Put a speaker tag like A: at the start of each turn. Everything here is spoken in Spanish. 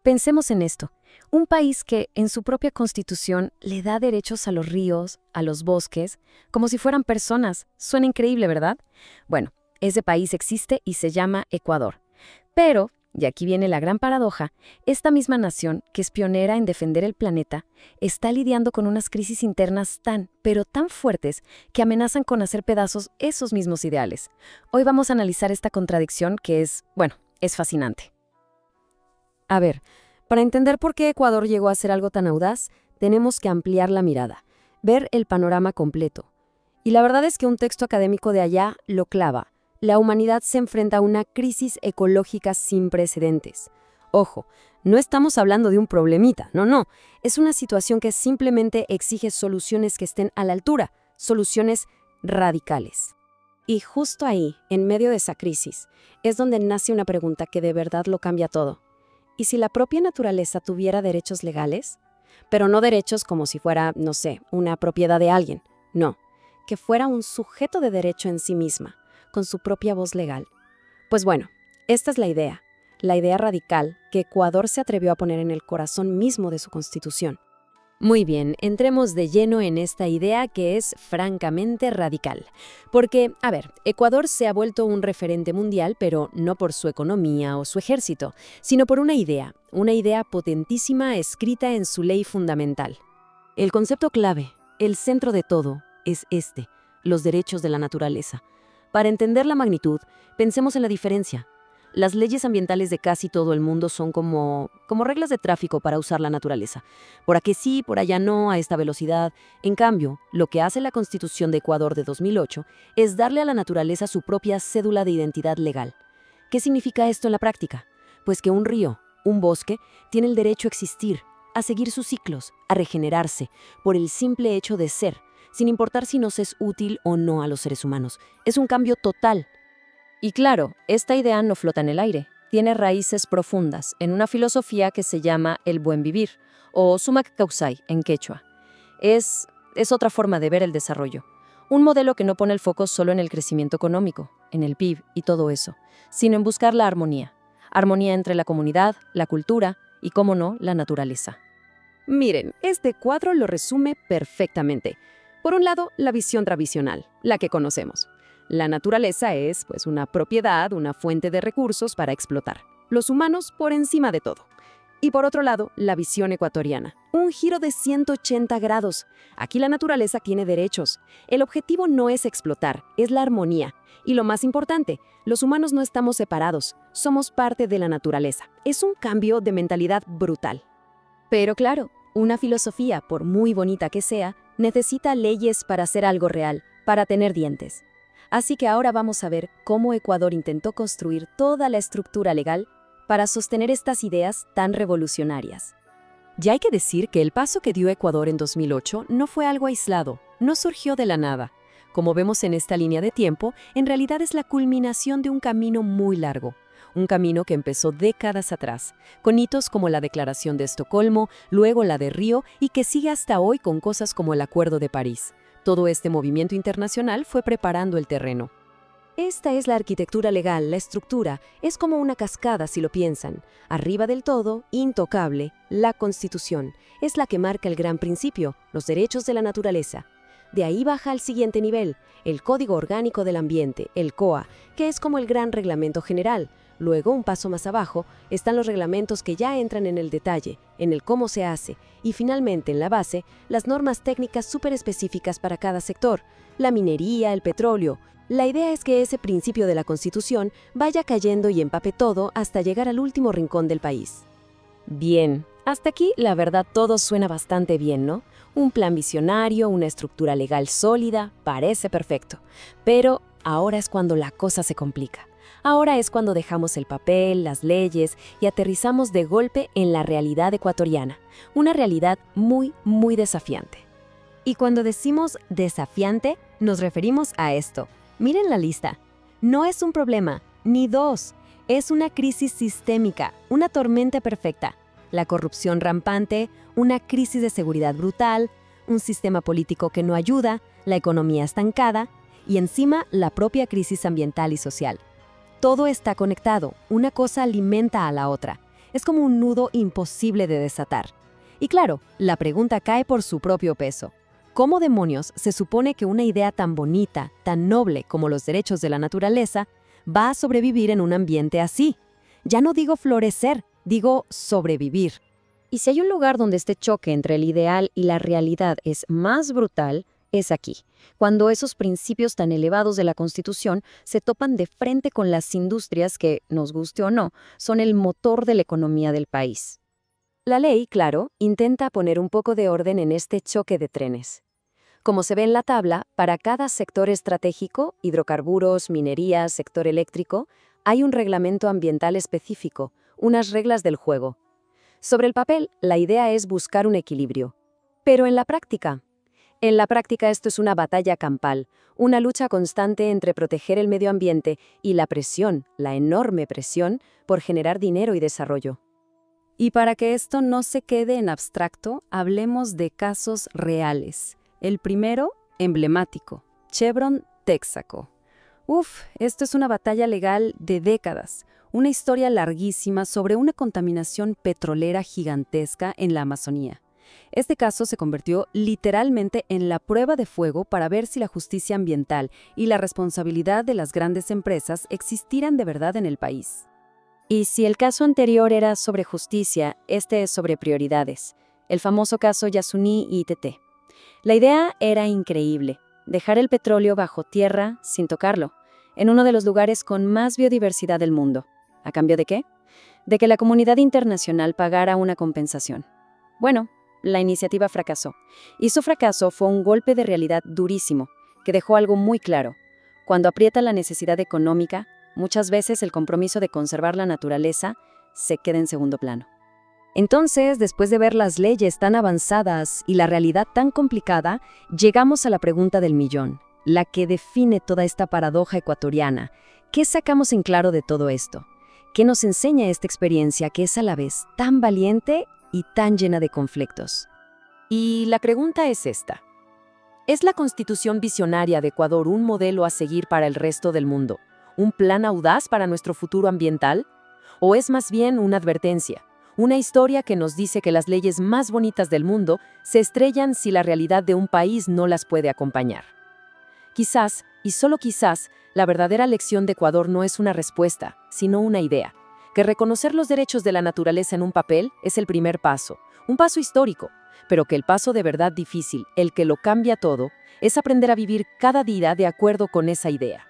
A: Pensemos en esto. Un país que, en su propia constitución, le da derechos a los ríos, a los bosques, como si fueran personas. Suena increíble, ¿verdad? Bueno, ese país existe y se llama Ecuador. Pero, y aquí viene la gran paradoja, esta misma nación, que es pionera en defender el planeta, está lidiando con unas crisis internas tan, pero tan fuertes, que amenazan con hacer pedazos esos mismos ideales. Hoy vamos a analizar esta contradicción que es fascinante.
B: A ver, para entender por qué Ecuador llegó a ser algo tan audaz, tenemos que ampliar la mirada, ver el panorama completo. Y la verdad es que un texto académico de allá lo clava. La humanidad se enfrenta a una crisis ecológica sin precedentes. Ojo, no estamos hablando de un problemita, no. Es una situación que simplemente exige soluciones que estén a la altura, soluciones radicales. Y justo ahí, en medio de esa crisis, es donde nace una pregunta que de verdad lo cambia todo. ¿Y si la propia naturaleza tuviera derechos legales? Pero no derechos como si fuera, no sé, una propiedad de alguien. No, que fuera un sujeto de derecho en sí misma, con su propia voz legal. Pues bueno, esta es la idea radical que Ecuador se atrevió a poner en el corazón mismo de su constitución. Muy bien, entremos de lleno en esta idea que es francamente radical. Porque, a ver, Ecuador se ha vuelto un referente mundial, pero no por su economía o su ejército, sino por una idea potentísima escrita en su ley fundamental. El concepto clave, el centro de todo, es los derechos de la naturaleza. Para entender la magnitud, pensemos en la diferencia. Las leyes ambientales de casi todo el mundo son como reglas de tráfico para usar la naturaleza. Por aquí sí, por allá no, a esta velocidad. En cambio, lo que hace la Constitución de Ecuador de 2008 es darle a la naturaleza su propia cédula de identidad legal. ¿Qué significa esto en la práctica? Pues que un río, un bosque, tiene el derecho a existir, a seguir sus ciclos, a regenerarse, por el simple hecho de ser, sin importar si nos es útil o no a los seres humanos. Es un cambio total. Y claro, esta idea no flota en el aire, tiene raíces profundas en una filosofía que se llama el buen vivir, o sumak kawsay en quechua. Es otra forma de ver el desarrollo, un modelo que no pone el foco solo en el crecimiento económico, en el PIB y todo eso, sino en buscar la armonía entre la comunidad, la cultura y, cómo no, la naturaleza. Miren, este cuadro lo resume perfectamente. Por un lado, la visión tradicional, la que conocemos. La naturaleza es, pues, una propiedad, una fuente de recursos para explotar. Los humanos por encima de todo. Y por otro lado, la visión ecuatoriana. Un giro de 180 grados. Aquí la naturaleza tiene derechos. El objetivo no es explotar, es la armonía. Y lo más importante, los humanos no estamos separados, somos parte de la naturaleza. Es un cambio de mentalidad brutal. Pero claro, una filosofía, por muy bonita que sea, necesita leyes para hacer algo real, para tener dientes. Así que ahora vamos a ver cómo Ecuador intentó construir toda la estructura legal para sostener estas ideas tan revolucionarias. Ya hay que decir que el paso que dio Ecuador en 2008 no fue algo aislado, no surgió de la nada. Como vemos en esta línea de tiempo, en realidad es la culminación de un camino muy largo. Un camino que empezó décadas atrás, con hitos como la Declaración de Estocolmo, luego la de Río y que sigue hasta hoy con cosas como el Acuerdo de París. Todo este movimiento internacional fue preparando el terreno. Esta es la arquitectura legal, la estructura, es como una cascada si lo piensan. Arriba del todo, intocable, la Constitución, es la que marca el gran principio, los derechos de la naturaleza. De ahí baja al siguiente nivel, el Código Orgánico del Ambiente, el COA, que es como el gran reglamento general. Luego, un paso más abajo, están los reglamentos que ya entran en el detalle, en el cómo se hace, y finalmente, en la base, las normas técnicas súper específicas para cada sector, la minería, el petróleo. La idea es que ese principio de la Constitución vaya cayendo y empape todo hasta llegar al último rincón del país. Bien, hasta aquí la verdad todo suena bastante bien, ¿no? Un plan visionario, una estructura legal sólida, parece perfecto. Pero ahora es cuando la cosa se complica. Ahora es cuando dejamos el papel, las leyes y aterrizamos de golpe en la realidad ecuatoriana, una realidad muy, muy desafiante. Y cuando decimos desafiante, nos referimos a esto. Miren la lista. No es un problema, ni dos. Es una crisis sistémica, una tormenta perfecta. La corrupción rampante, una crisis de seguridad brutal, un sistema político que no ayuda, la economía estancada y encima la propia crisis ambiental y social. Todo está conectado, una cosa alimenta a la otra. Es como un nudo imposible de desatar. Y claro, la pregunta cae por su propio peso. ¿Cómo demonios se supone que una idea tan bonita, tan noble como los derechos de la naturaleza, va a sobrevivir en un ambiente así? Ya no digo florecer, digo sobrevivir.
A: Y si hay un lugar donde este choque entre el ideal y la realidad es más brutal, es aquí, cuando esos principios tan elevados de la Constitución se topan de frente con las industrias que, nos guste o no, son el motor de la economía del país.
B: La ley, claro, intenta poner un poco de orden en este choque de trenes. Como se ve en la tabla, para cada sector estratégico, hidrocarburos, minería, sector eléctrico, hay un reglamento ambiental específico, unas reglas del juego. Sobre el papel, la idea es buscar un equilibrio. Pero en la práctica esto es una batalla campal, una lucha constante entre proteger el medio ambiente y la presión, la enorme presión, por generar dinero y desarrollo. Y para que esto no se quede en abstracto, hablemos de casos reales. El primero, emblemático, Chevron Texaco. Esto es una batalla legal de décadas, una historia larguísima sobre una contaminación petrolera gigantesca en la Amazonía. Este caso se convirtió literalmente en la prueba de fuego para ver si la justicia ambiental y la responsabilidad de las grandes empresas existieran de verdad en el país.
A: Y si el caso anterior era sobre justicia, este es sobre prioridades, el famoso caso Yasuní y ITT. La idea era increíble, dejar el petróleo bajo tierra sin tocarlo, en uno de los lugares con más biodiversidad del mundo. ¿A cambio de qué? De que la comunidad internacional pagara una compensación. Bueno, la iniciativa fracasó, y su fracaso fue un golpe de realidad durísimo, que dejó algo muy claro. Cuando aprieta la necesidad económica, muchas veces el compromiso de conservar la naturaleza se queda en segundo plano.
B: Entonces, después de ver las leyes tan avanzadas y la realidad tan complicada, llegamos a la pregunta del millón, la que define toda esta paradoja ecuatoriana. ¿Qué sacamos en claro de todo esto? ¿Qué nos enseña esta experiencia que es a la vez tan valiente y tan llena de conflictos?
C: Y la pregunta es esta. ¿Es la Constitución visionaria de Ecuador un modelo a seguir para el resto del mundo? ¿Un plan audaz para nuestro futuro ambiental? ¿O es más bien una advertencia? Una historia que nos dice que las leyes más bonitas del mundo se estrellan si la realidad de un país no las puede acompañar. Quizás, y solo quizás, la verdadera lección de Ecuador no es una respuesta, sino una idea. Que reconocer los derechos de la naturaleza en un papel es el primer paso, un paso histórico, pero que el paso de verdad difícil, el que lo cambia todo, es aprender a vivir cada día de acuerdo con esa idea.